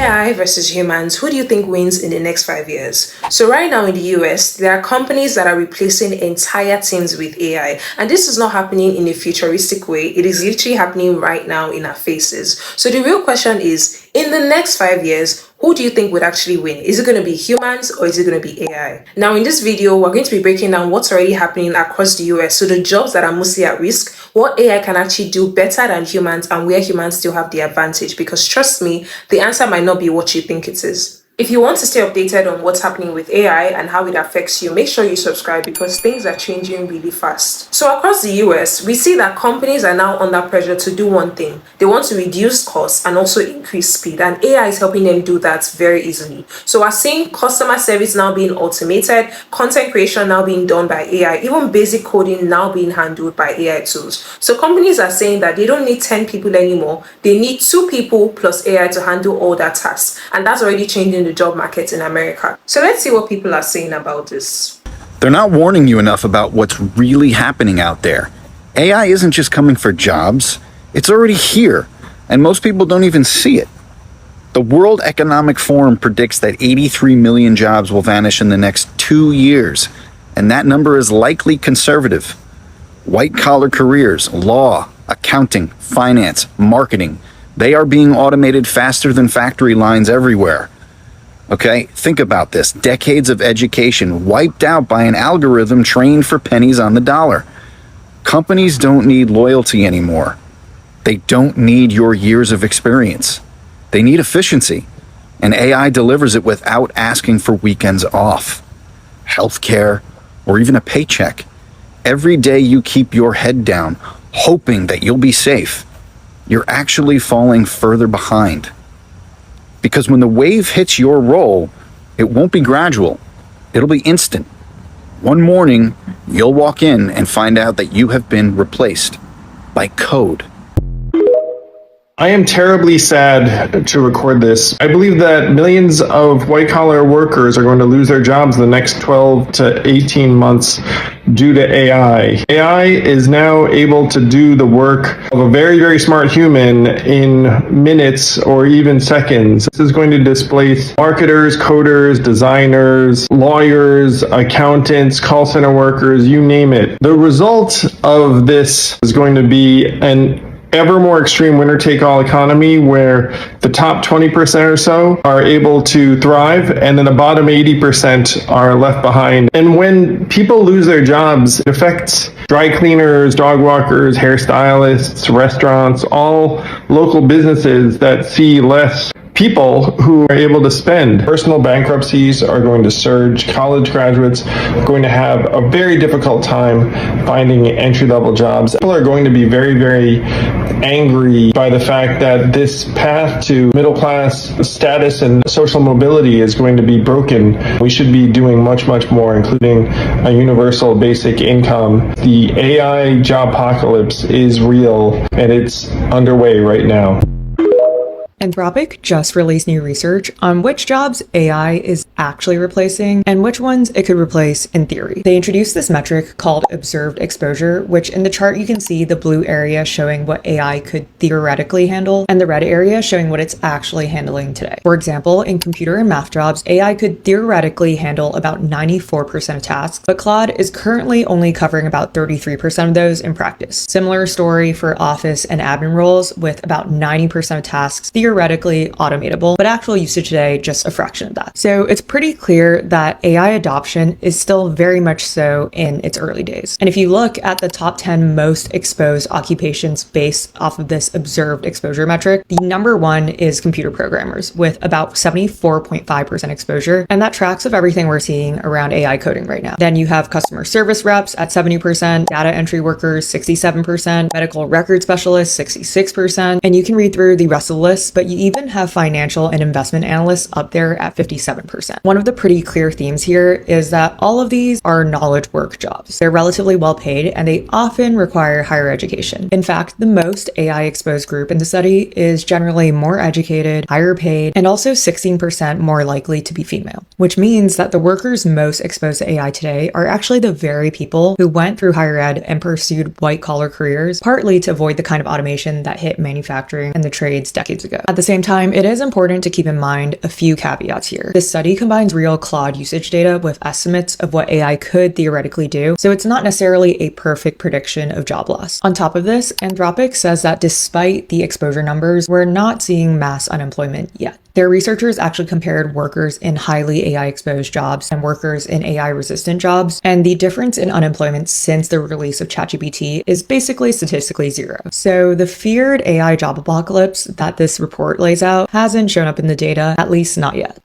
AI versus humans, who do you think wins in the next 5 years? So right now in the US, there are companies that are replacing entire teams with AI. And this is not happening in a futuristic way. It is literally happening right now in our faces. So the real question is, in the next 5 years, who do you think would actually win? Is it going to be humans or is it going to be AI? Now in this video, we're going to be breaking down what's already happening across the US. So the jobs that are mostly at risk, what AI can actually do better than humans, and where humans still have the advantage. Because trust me, the answer might not be what you think it is. If you want to stay updated on what's happening with AI and how it affects you, make sure you subscribe because things are changing really fast. So across the US, we see that companies are now under pressure to do one thing. They want to reduce costs and also increase speed, and AI is helping them do that very easily. So we're seeing customer service now being automated, content creation now being done by AI, even basic coding now being handled by AI tools. So companies are saying that they don't need 10 people anymore. They need 2 people plus AI to handle all that tasks. And that's already changing the job market in America. So let's see what people are saying about this. They're not warning you enough about what's really happening out there. AI isn't just coming for jobs, it's already here, and most people don't even see it. The World Economic Forum predicts that 83 million jobs will vanish in the next 2 years, and that number is likely conservative. White-collar careers, law, accounting, finance, marketing, they are being automated faster than factory lines everywhere. Okay, think about this. Decades of education wiped out by an algorithm trained for pennies on the dollar. Companies don't need loyalty anymore. They don't need your years of experience. They need efficiency, and AI delivers it without asking for weekends off, healthcare, or even a paycheck. Every day you keep your head down, hoping that you'll be safe, you're actually falling further behind. Because when the wave hits your role, it won't be gradual. It'll be instant. One morning, you'll walk in and find out that you have been replaced by code. I am terribly sad to record this. I believe that millions of white-collar workers are going to lose their jobs in the next 12 to 18 months due to AI. AI is now able to do the work of a very, very smart human in minutes or even seconds. This is going to displace marketers, coders, designers, lawyers, accountants, call center workers, you name it. The result of this is going to be an ever more extreme winner-take-all economy where the top 20% or so are able to thrive and then the bottom 80% are left behind. And when people lose their jobs, it affects dry cleaners, dog walkers, hairstylists, restaurants, all local businesses that see less people who are able to spend. Personal bankruptcies are going to surge. College graduates are going to have a very difficult time finding entry-level jobs. People are going to be very, very angry by the fact that this path to middle-class status and social mobility is going to be broken. We should be doing much, much more, including a universal basic income. The AI job apocalypse is real, and it's underway right now. Anthropic just released new research on which jobs AI is actually replacing and which ones it could replace in theory. They introduced this metric called observed exposure, which in the chart you can see the blue area showing what AI could theoretically handle and the red area showing what it's actually handling today. For example, in computer and math jobs, AI could theoretically handle about 94% of tasks, but Claude is currently only covering about 33% of those in practice. Similar story for office and admin roles, with about 90% of tasks theoretically automatable, but actual usage today just a fraction of that. So it's pretty clear that AI adoption is still very much so in its early days. And if you look at the top 10 most exposed occupations based off of this observed exposure metric, the number one is computer programmers with about 74.5% exposure. And that tracks of everything we're seeing around AI coding right now. Then you have customer service reps at 70%, data entry workers, 67%, medical record specialists, 66%. And you can read through the rest of the list, but you even have financial and investment analysts up there at 57%. 10%. One of the pretty clear themes here is that all of these are knowledge work jobs. They're relatively well paid and they often require higher education. In fact, the most AI exposed group in the study is generally more educated, higher paid, and also 16% more likely to be female, which means that the workers most exposed to AI today are actually the very people who went through higher ed and pursued white-collar careers, partly to avoid the kind of automation that hit manufacturing and the trades decades ago. At the same time, it is important to keep in mind a few caveats here. This study combines real Claude usage data with estimates of what AI could theoretically do, so it's not necessarily a perfect prediction of job loss. On top of this, Anthropic says that despite the exposure numbers, we're not seeing mass unemployment yet. Their researchers actually compared workers in highly AI-exposed jobs and workers in AI-resistant jobs, and the difference in unemployment since the release of ChatGPT is basically statistically zero. So the feared AI job apocalypse that this report lays out hasn't shown up in the data, at least not yet.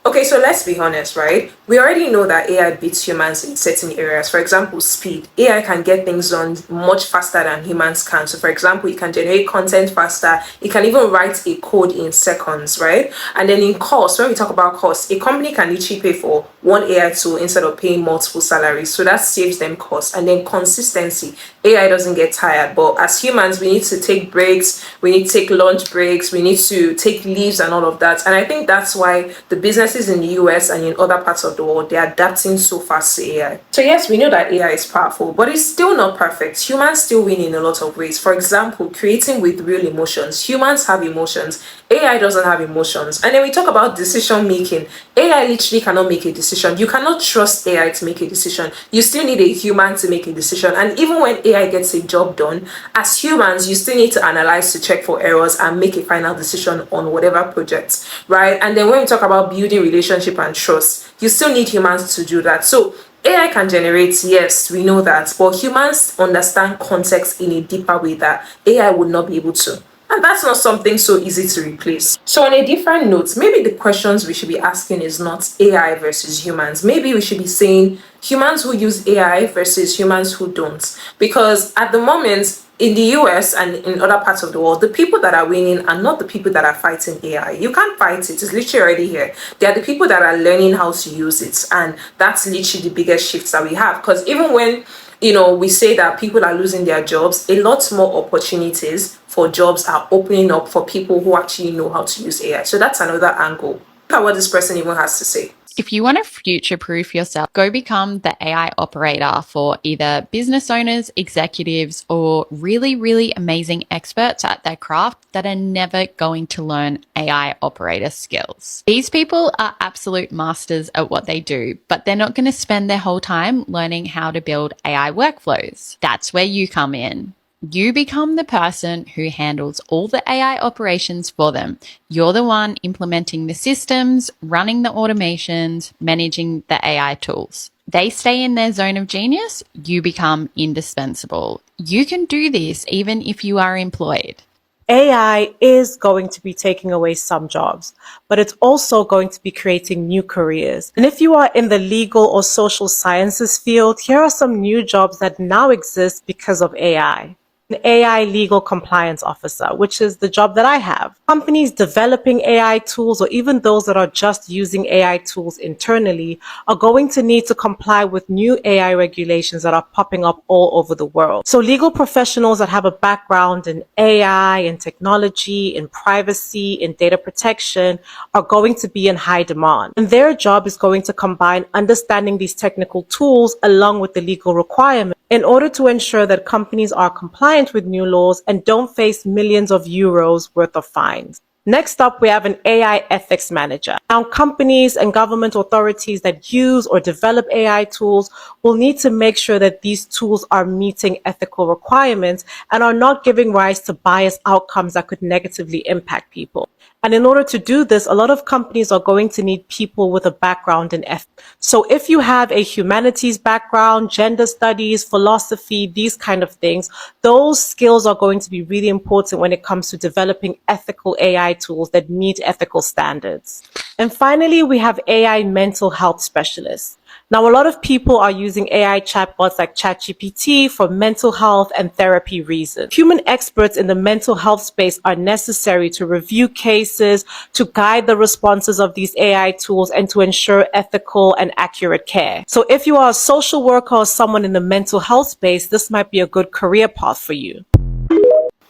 Okay, so let's be honest, right? We already know that AI beats humans in certain areas. For example, speed. AI can get things done much faster than humans can. So for example, it can generate content faster. It can even write a code in seconds, right? And then in cost, when we talk about cost, a company can literally pay for one AI tool instead of paying multiple salaries. So that saves them cost. And then consistency. AI doesn't get tired, but as humans, we need to take breaks. We need to take lunch breaks. We need to take leaves and all of that. And I think that's why the businesses in the US and in other parts of the world, they're adapting so fast to AI. So yes, we know that AI is powerful, but it's still not perfect. Humans still win in a lot of ways. For example, creating with real emotions. Humans have emotions. AI doesn't have emotions. And then we talk about decision making. AI literally cannot make a decision. You cannot trust AI to make a decision. You still need a human to make a decision. And even when AI gets a job done, as humans, you still need to analyze to check for errors and make a final decision on whatever project, right? And then when we talk about building relationship and trust, you still need humans to do that. So AI can generate, yes, we know that, but humans understand context in a deeper way that AI would not be able to. And that's not something so easy to replace. So on a different note, maybe the questions we should be asking is not AI versus humans. Maybe we should be saying humans who use AI versus humans who don't. Because at the moment, in the US and in other parts of the world, the people that are winning are not the people that are fighting AI. You can't fight it. It's literally already here. They are the people that are learning how to use it. And that's literally the biggest shift that we have. Because even when we say that people are losing their jobs, a lot more opportunities for jobs are opening up for people who actually know how to use AI. So that's another angle. Look at what this person even has to say. If you want to future-proof yourself, go become the AI operator for either business owners, executives, or really, really amazing experts at their craft that are never going to learn AI operator skills. These people are absolute masters at what they do, but they're not going to spend their whole time learning how to build AI workflows. That's where you come in. You become the person who handles all the AI operations for them. You're the one implementing the systems, running the automations, managing the AI tools. They stay in their zone of genius, you become indispensable. You can do this even if you are employed. AI is going to be taking away some jobs, but it's also going to be creating new careers. And if you are in the legal or social sciences field, here are some new jobs that now exist because of AI. An AI legal compliance officer, which is the job that I have. Companies developing AI tools, or even those that are just using AI tools internally, are going to need to comply with new AI regulations that are popping up all over the world. So legal professionals that have a background in AI, in technology, in privacy, in data protection are going to be in high demand. And their job is going to combine understanding these technical tools along with the legal requirements in order to ensure that companies are compliant with new laws and don't face millions of euros worth of fines. Next up, we have an AI ethics manager. Now, companies and government authorities that use or develop AI tools will need to make sure that these tools are meeting ethical requirements and are not giving rise to biased outcomes that could negatively impact people. And in order to do this, a lot of companies are going to need people with a background in ethics. So if you have a humanities background, gender studies, philosophy, these kind of things, those skills are going to be really important when it comes to developing ethical AI tools that meet ethical standards. And finally, we have AI mental health specialists. Now, a lot of people are using AI chatbots like ChatGPT for mental health and therapy reasons. Human experts in the mental health space are necessary to review cases, to guide the responses of these AI tools, and to ensure ethical and accurate care. So if you are a social worker or someone in the mental health space, this might be a good career path for you.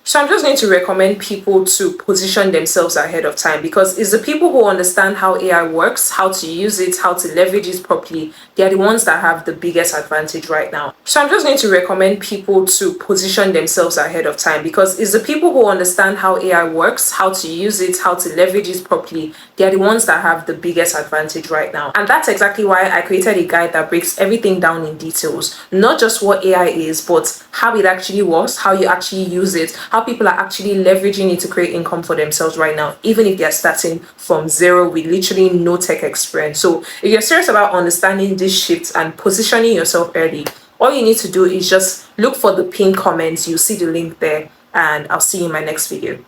So I'm just going to recommend people to position themselves ahead of time, because it's the people who understand how AI works, how to use it, how to leverage it properly. They're the ones that have the biggest advantage right now. So I'm just going to recommend people to position themselves ahead of time, because it's the people who understand how AI works, how to use it, how to leverage it properly. They're the ones that have the biggest advantage right now. And that's exactly why I created a guide that breaks everything down in details. Not just what AI is, but how it actually works, how you actually use it, how people are actually leveraging it to create income for themselves right now, even if they're starting from zero with literally no tech experience. So if you're serious about understanding these shifts and positioning yourself early, all you need to do is just look for the pinned comments. You see the link there, and I'll see you in my next video.